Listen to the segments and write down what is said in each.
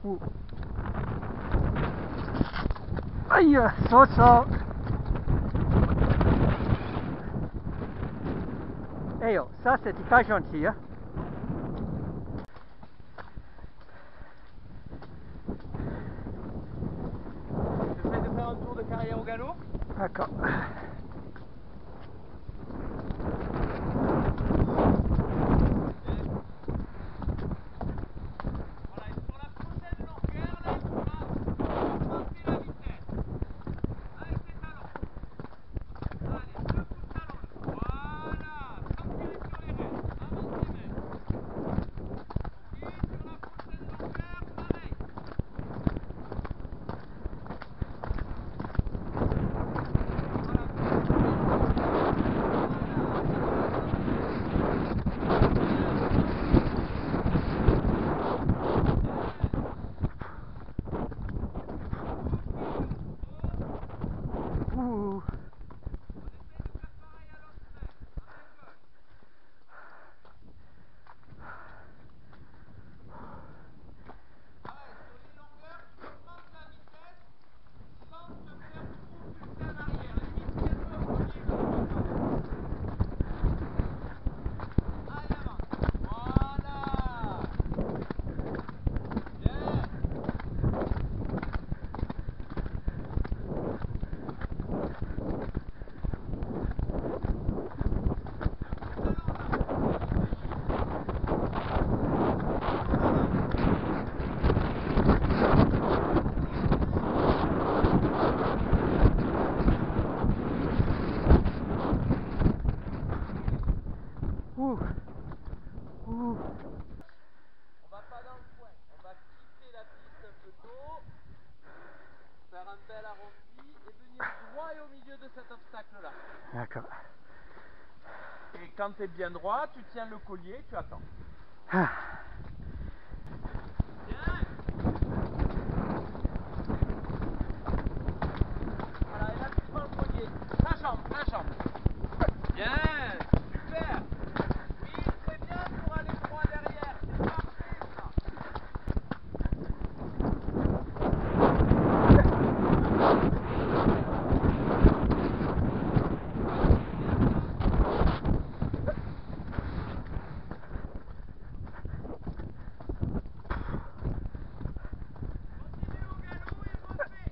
Ouh. Aïe, ça. Eh oh, ça c'était pas gentil, hein. J'essaie de faire un tour de carrière au galop. D'accord. Ouh. Ouh. Ouh. On va pas dans le coin, on va quitter la piste un peu tôt, faire un bel arrondi et venir droit et au milieu de cet obstacle-là. D'accord. Et quand tu es bien droit, tu tiens le collier, tu attends. Ah. Voilà, et là tu prends le collier. La jambe. Bien, super. Oui, très bien pour aller droit derrière. C'est parfait ça. Continue au galop et refais.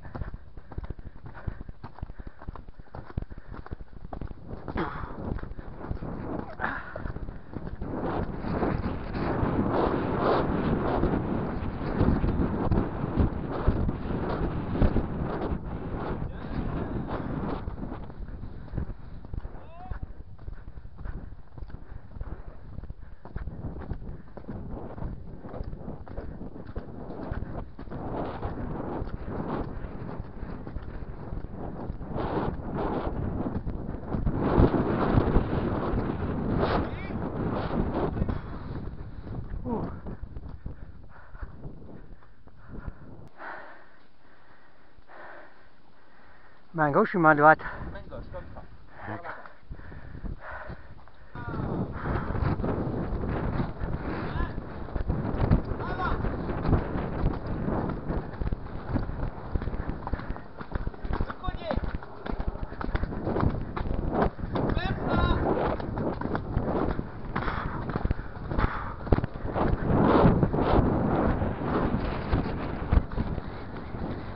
Ouh. Main gauche ou main droite? Main gauche, comme ça. Vers D'accord. l'avant. Le collier. Faire ça.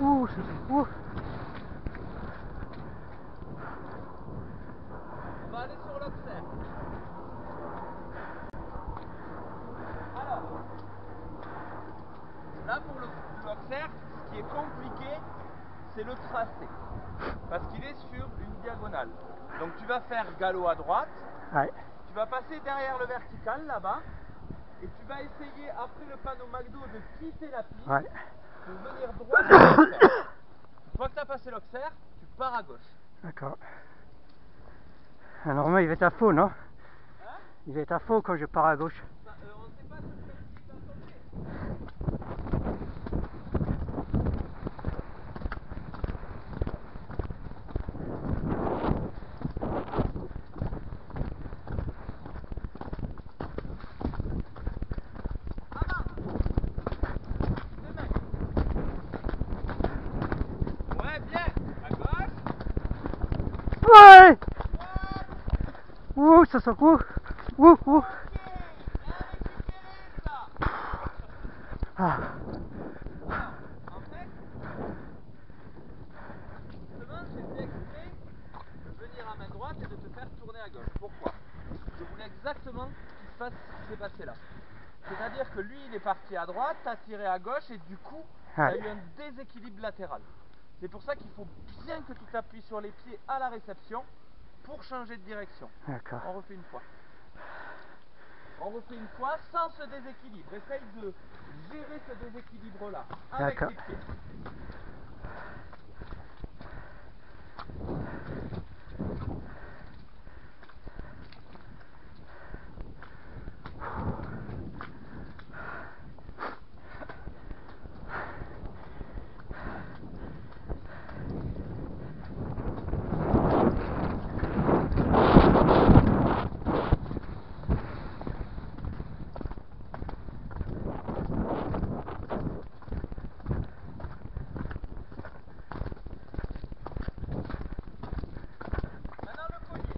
Ouh, ouh. On va aller sur l'observe. Alors, là pour l'observe, ce qui est compliqué, c'est le tracé. Parce qu'il est sur une diagonale. Donc tu vas faire galop à droite, Ouais. tu vas passer derrière le vertical là-bas, et tu vas essayer après le panneau McDo de quitter la piste, Ouais. de venir droit sur l'observe. Une fois que tu as passé l'observe, tu pars à gauche. D'accord. Alors moi il va être à faux, non? Hein? Il va être à faux quand je pars à gauche. On ne sait pas sur quel pied il va tomber. Avant. 2 mètres. ça sent. Ouh, ouh, ouh. Ok, bien récupéré ça. Ah, Alors, en fait, justement, j'ai fait exprès de venir à main droite et de te faire tourner à gauche. Pourquoi? Je voulais exactement qu'il se passe ce qui s'est passé là. C'est-à-dire que lui, il est parti à droite, t'as tiré à gauche et du coup, t'as ouais. eu un déséquilibre latéral. C'est pour ça qu'il faut bien que tu t'appuies sur les pieds à la réception pour changer de direction. D'accord. On refait une fois. On refait une fois sans ce déséquilibre. Essaye de gérer ce déséquilibre-là avec D'accord. tes pieds. Maintenant le collier.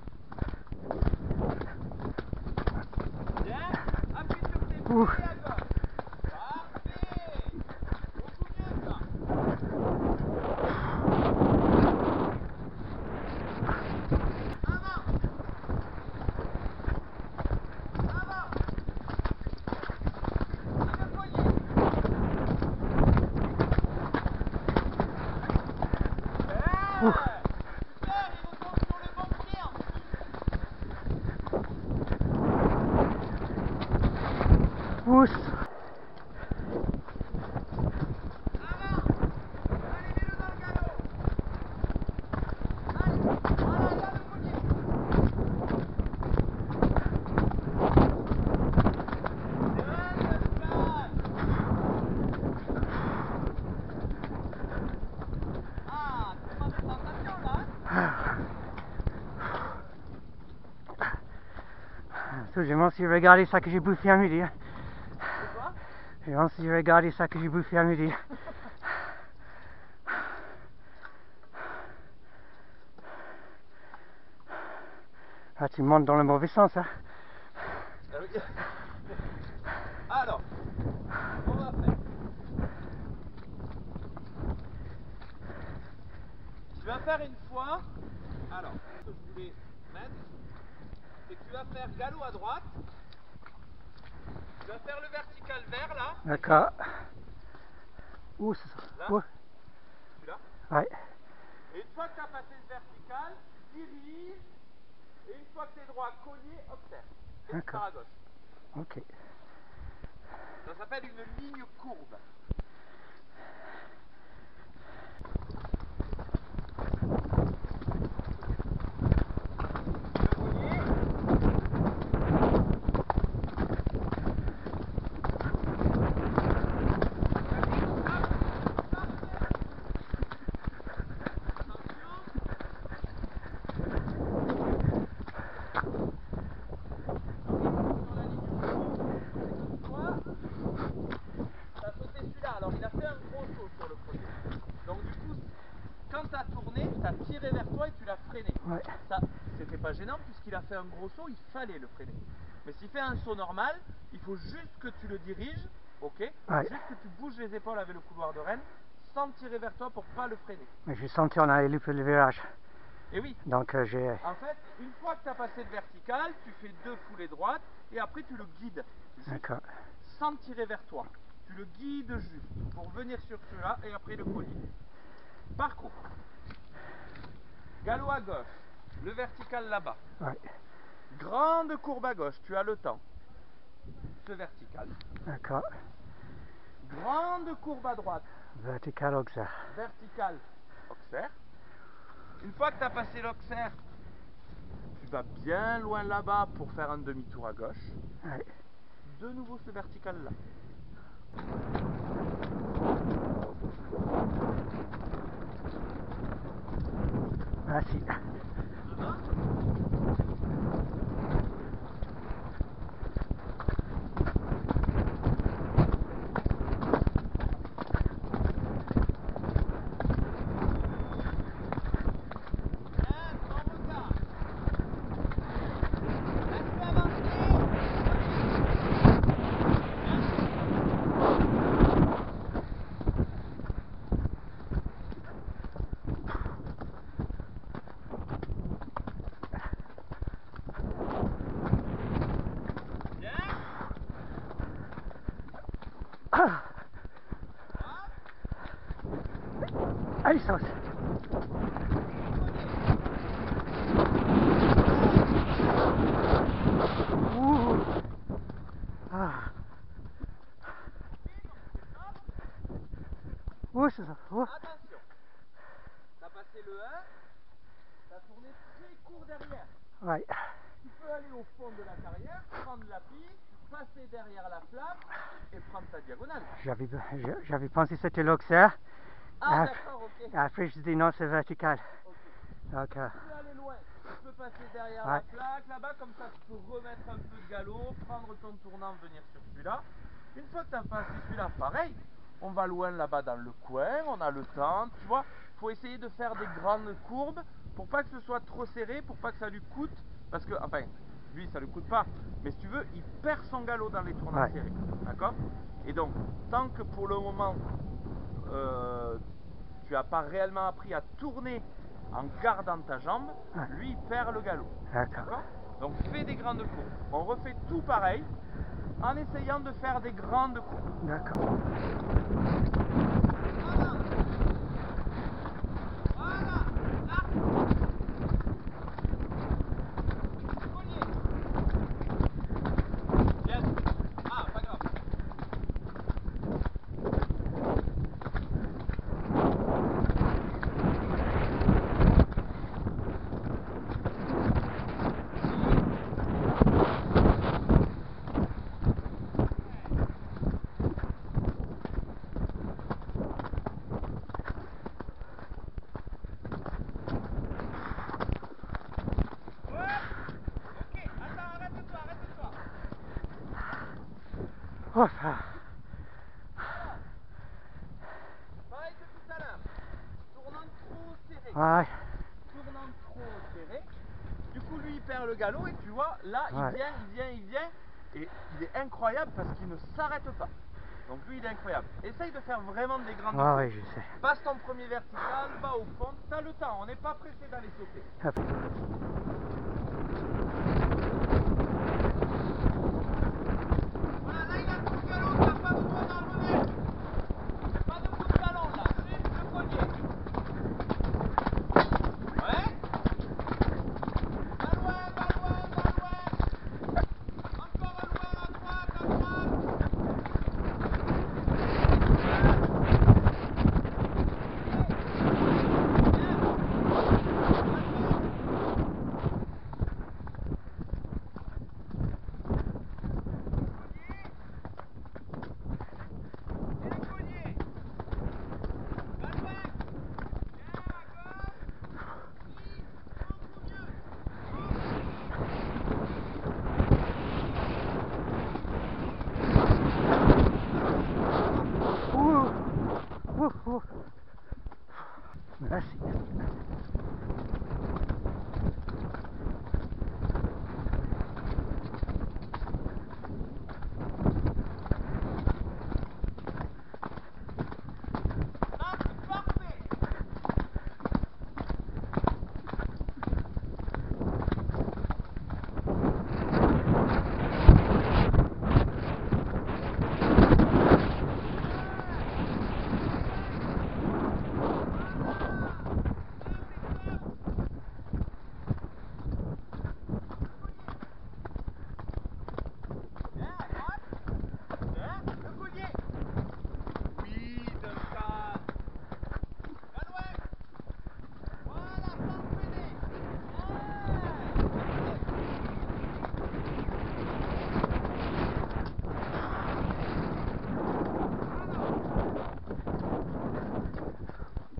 Bien. Appuie sur tes pieds Ouh. à gauche. Parfait. Beaucoup mieux ça. Avant. Avant. Et le collier. Ouh. Super, il retombe sur le bon pied en plus. Pousse. Avant. Allez, mets-le dans le galop. Allez, voilà, il a le collier. Bien, Pascal. Ah, tu prends des sensations là, hein? Je m'en suis regardé ça que j'ai bouffé à midi. De quoi? Je m'en suis regardé ça que j'ai bouffé à midi. Ah, tu montes dans le mauvais sens, hein. Ah oui. Alors, on va faire. Tu vas faire une fois. Alors, ce que je voulais mettre, c'est que tu vas faire galop à droite. Tu vas faire le vertical vert là. D'accord. Ouh, c'est ça. Là. Ouh. Celui-là. Ouais. Et une fois que tu as passé le vertical, tu diriges. Et une fois que tu es droit, collier, observe. Et tu D'accord. pars à gauche. Ok. Ça s'appelle une ligne courbe. Le collier. T'as sauté celui-là, alors il a fait un gros saut sur le collier. Donc du coup, quand t'as tourné, t'as tiré vers toi et tu l'as freiné. Ouais. Ça, c'était pas gênant puisqu'il a fait un gros saut, il fallait le freiner. Mais s'il fait un saut normal, il faut juste que tu le diriges, ok? Ouais. Juste que tu bouges les épaules avec le couloir de Rennes sans tirer vers toi pour pas le freiner. Mais j'ai senti on allait louper le virage. Et oui, Donc j'ai... en fait, une fois que tu as passé le vertical, tu fais 2 foulées droites et après tu le guides juste, D'accord. sans tirer vers toi. Tu le guides juste pour venir sur cela et après le collier. Parcours. Galop à gauche, le vertical là-bas. Ouais. Grande courbe à gauche, tu as le temps. Ce vertical. D'accord. Grande courbe à droite, Vertical auxerre. vertical auxerre. Une fois que tu as passé l'auxerre, tu vas bien loin là-bas pour faire un demi-tour à gauche. Ouais. De nouveau ce vertical là. Ah si. Allez, sauce. Ouh. Ah. Ouh, c'est ça. Ouh. Attention, t'as passé le 1, t'as tourné très court derrière. Ouais. Tu peux aller au fond de la carrière, prendre la piste, passer derrière la flamme et prendre ta diagonale. J'avais pensé que c'était l'auxerre. Ah d'accord, ok. Après, je dis non, c'est vertical. Ok. Donc, Tu peux aller loin, tu peux passer derrière Ouais. la plaque là-bas, comme ça tu peux remettre un peu de galop, prendre ton tournant, venir sur celui-là. Une fois que tu as passé celui-là, pareil, on va loin là-bas dans le coin, on a le temps, tu vois. Il faut essayer de faire des grandes courbes pour pas que ce soit trop serré, pour pas que ça lui coûte, parce que, enfin, lui ça lui coûte pas, mais si tu veux, il perd son galop dans les tournants Ouais. serrés, d'accord? Et donc, tant que pour le moment, tu n'as pas réellement appris à tourner en gardant ta jambe, Ouais. lui il perd le galop. D'accord. Donc fais des grandes courbes. On refait tout pareil en essayant de faire des grandes courbes. D'accord. Voilà. Voilà. Là. Collier. Bien. Ah, pas grave. Oh, ah. Pareil que tout à l'heure. Tournant trop serré. Ouais. Tournant trop serré. Du coup, lui, il perd le galop et tu vois, là, Ouais. il vient. Et il est incroyable parce qu'il ne s'arrête pas. Donc lui, il est incroyable. Essaye de faire vraiment des grandes courbes. Ouais, je sais. Passe ton premier vertical, va au fond. T'as le temps, on n'est pas pressé d'aller sauter. Hop. Voilà, là, il a tout le galop, t'as pas besoin d'enlever. Pas de coup de talon, là. Juste le collier. Ouais. Va loin, va loin, va loin. Encore à loin, à droite, à droite. Ouh. Merci.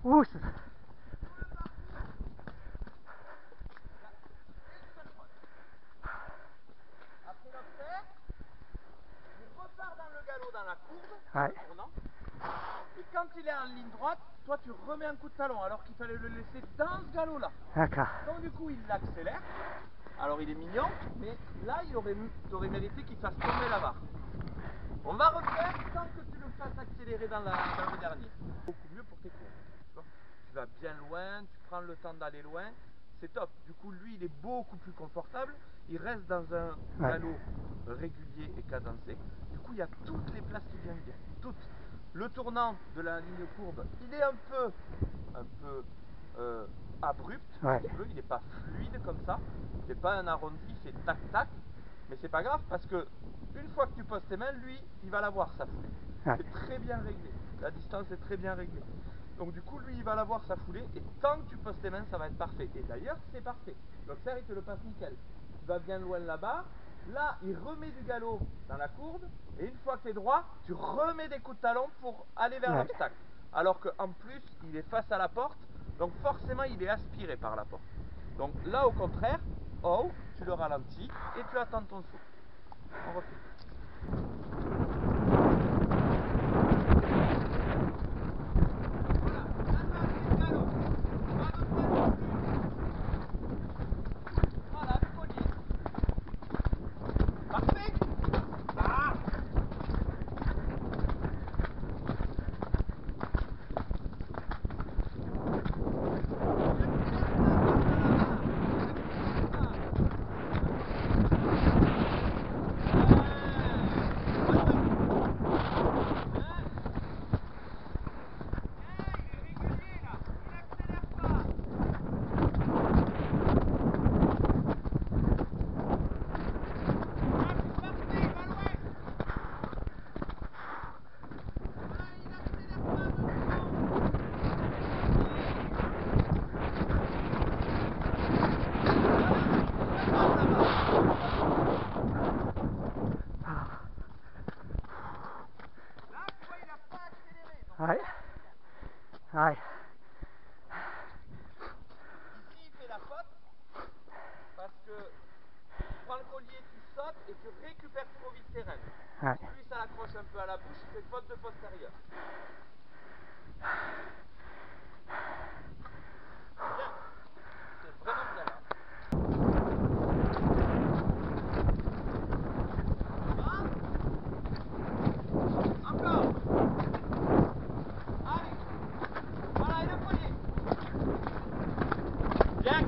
Ouh, c'est ça. Après l'observe, il repart dans le galop, dans la courbe, Ouais. le tournant. Et quand il est en ligne droite, toi tu remets un coup de talon alors qu'il fallait le laisser dans ce galop là. D'accord. Donc du coup il l'accélère. Alors il est mignon, mais là il aurait mérité qu'il fasse tomber la barre. On va refaire sans que tu le fasses accélérer dans le dernier. Beaucoup mieux pour tes courbes. Tu vois, tu vas bien loin, tu prends le temps d'aller loin. C'est top. Du coup, lui, il est beaucoup plus confortable. Il reste dans un galop régulier et cadencé. Du coup, il y a toutes les places qui viennent bien. Toutes. Le tournant de la ligne courbe, il est un peu un peu abrupt, Ouais. si tu veux, il n'est pas fluide comme ça, c'est pas un arrondi, c'est tac-tac, mais c'est pas grave parce que une fois que tu poses tes mains, lui, il va l'avoir sa foulée. Ouais. C'est très bien réglé, la distance est très bien réglée. Donc du coup, lui, il va l'avoir sa foulée et tant que tu poses tes mains, ça va être parfait. Et d'ailleurs, c'est parfait. L'Auxerre, il te le passe nickel. Tu vas bien loin là-bas, là, il remet du galop dans la courbe et une fois que tu es droit, tu remets des coups de talon pour aller vers Ouais. l'obstacle. Alors qu'en plus, il est face à la porte, donc forcément, il est aspiré par la porte. Donc là, au contraire, oh, tu le ralentis et tu attends ton saut. On refait. Ouais. Ouais. Ici, il fait la faute parce que tu prends le collier, tu sautes et tu récupères trop vite tes rênes. Ouais. Lui, ça l'accroche un peu à la bouche, il fait faute de postérieur. Bien. C'est vraiment bien là. Encore. Allez. Voilà, et le collier. Bien.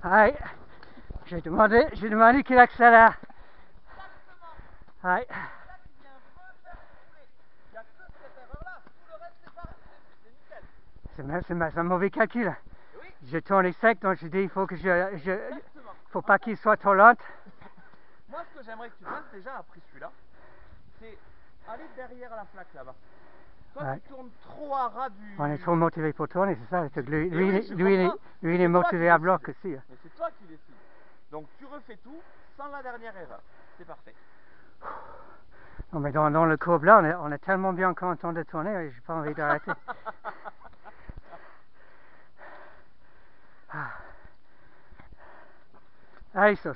Ouais. J'ai demandé qu'il accélère. Ouais. Là, tu viens refaire une foulée. Il n'y a que cette erreur-là. Tout le reste, c'est nickel. C'est un mauvais calcul. Oui. Je tourne sec, donc je dis il faut que Exactement. faut pas qu'il soit trop lent. Moi, ce que j'aimerais que tu fasses déjà après celui-là, c'est aller derrière la flaque là-bas. Toi, Ouais. tu tournes trop à ras du... On est trop motivé pour tourner, c'est ça. Lui, Eh oui, je comprends. il est C'est toi motivé qui à décides. bloc aussi. Mais c'est toi qui décides. Donc tu refais tout sans la dernière erreur. C'est parfait. Non, mais dans le courbe là, on est tellement bien content de tourner, j'ai pas envie d'arrêter. Ah. Allez, ça.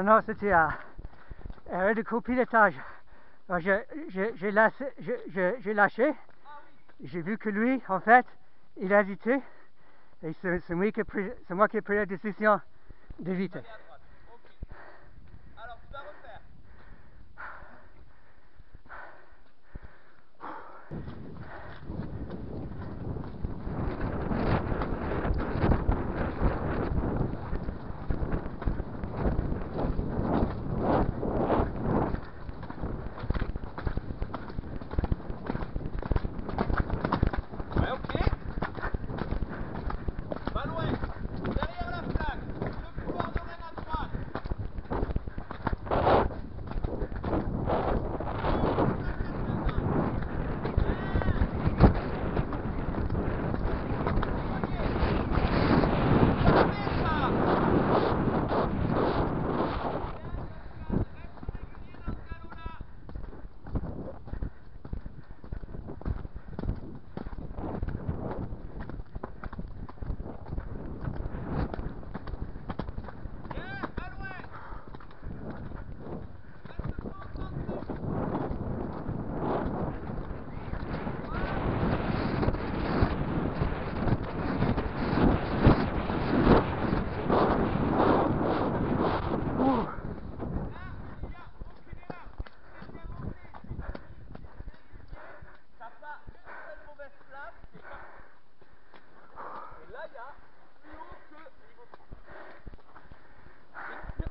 Non, c'était erreur de copilotage. J'ai lâché j'ai vu que lui, en fait, il a hésité. Et c'est moi qui ai pris la décision d'éviter. Aller à droite. Ok. Alors tu vas refaire. Ouais, ok. Pas loin. Derrière la flaque. Le couloir de Rennes à droite.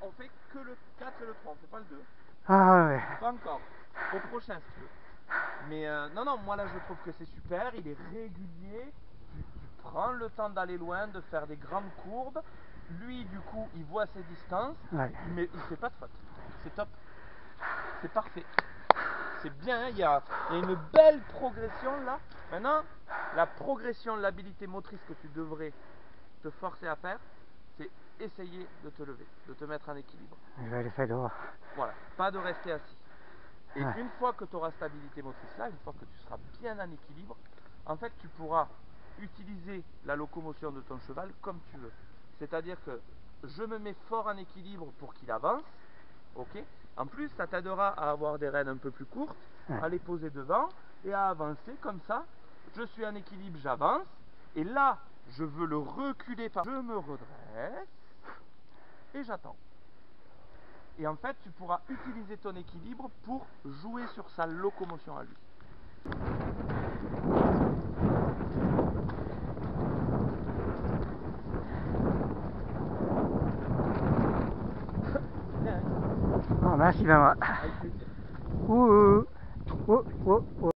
On fait que le 4 et le 3, on fait pas le 2. Ah ouais. Pas encore. Au prochain si tu veux. Mais non, moi là je trouve que c'est super, il est régulier, tu prends le temps d'aller loin, de faire des grandes courbes. Lui du coup il voit ses distances, Ouais. il fait pas de faute. C'est top. C'est parfait. C'est bien, hein, il y a une belle progression là. Maintenant, la progression de l'habilité motrice que tu devrais te forcer à faire, c'est essayer de te lever, de te mettre en équilibre. Je vais le faire dehors. Voilà, pas de rester assis. Et Ouais. une fois que tu auras cette habilité motrice là, une fois que tu seras bien en équilibre, en fait tu pourras utiliser la locomotion de ton cheval comme tu veux. C'est-à-dire que je me mets fort en équilibre pour qu'il avance, ok. En plus ça t'aidera à avoir des rênes un peu plus courtes, Ouais. à les poser devant et à avancer comme ça. Je suis en équilibre, j'avance, et là je veux le reculer par... Je me redresse et j'attends. Et en fait, tu pourras utiliser ton équilibre pour jouer sur sa locomotion à lui. Oh, merci Benoît. Avec plaisir. Ouh, ouh, ouh, ouh.